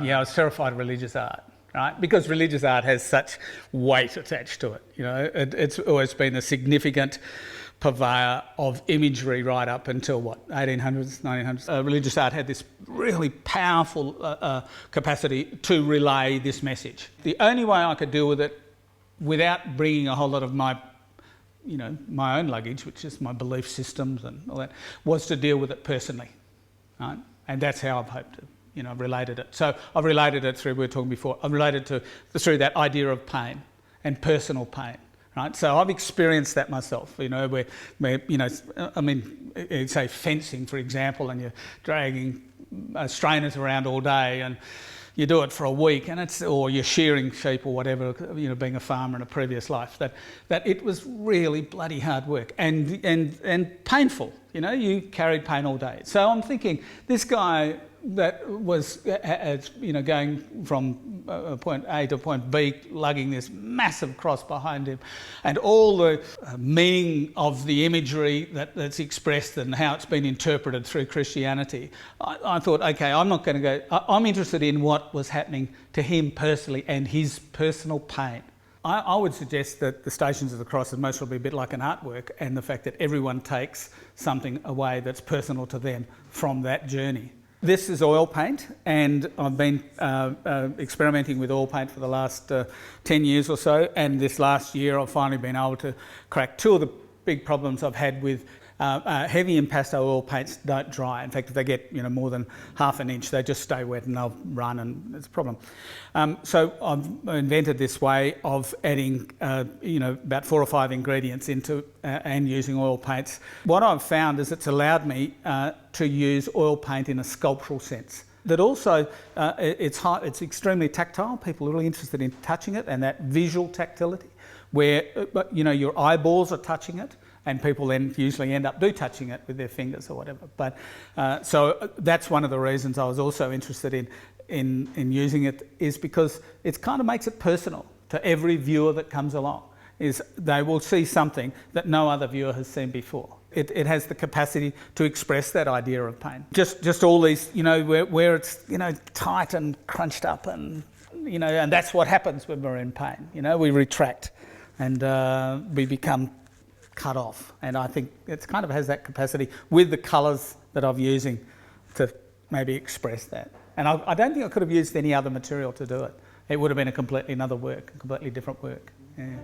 Yeah, I was terrified of religious art, right? Because religious art has such weight attached to it. You know, it's always been a significant purveyor of imagery right up until, what, 1800s, 1900s. Religious art had this really powerful capacity to relay this message. The only way I could deal with it without bringing a whole lot of my own luggage, which is my belief systems and all that, was to deal with it personally, right? And that's how I've hoped to, related it. So I've related it through, we were talking before, I've related to through that idea of pain and personal pain, right? So I've experienced that myself, where say fencing, for example, and you're dragging strainers around all day and you do it for a week, or you're shearing sheep or whatever, being a farmer in a previous life, that it was really bloody hard work and painful. You carried pain all day. So I'm thinking, this guy that was, going from point A to point B, lugging this massive cross behind him, and all the meaning of the imagery that's expressed and how it's been interpreted through Christianity, I thought, okay, I'm not going to go. I'm interested in what was happening to him personally and his personal pain. I would suggest that the Stations of the Cross is most probably a bit like an artwork, and the fact that everyone takes something away that's personal to them from that journey. This is oil paint, and I've been experimenting with oil paint for the last 10 years or so, and this last year I've finally been able to crack two of the big problems I've had with heavy impasto oil paints. Don't dry. In fact, if they get more than half an inch, they just stay wet and they'll run, and it's a problem. So I've invented this way of adding about 4 or 5 ingredients into and using oil paints. What I've found is it's allowed me to use oil paint in a sculptural sense. That also, it's extremely tactile. People are really interested in touching it, and that visual tactility, where your eyeballs are touching it, and people then usually end up touching it with their fingers or whatever. But so that's one of the reasons I was also interested in using it, is because it kind of makes it personal to every viewer that comes along. Is they will see something that no other viewer has seen before. It has the capacity to express that idea of pain. Just all these, where it's tight and crunched up, and and that's what happens when we're in pain. We retract and we become cut off, and I think it kind of has that capacity with the colours that I'm using to maybe express that. And I don't think I could have used any other material to do it. It would have been a completely different work. Yeah.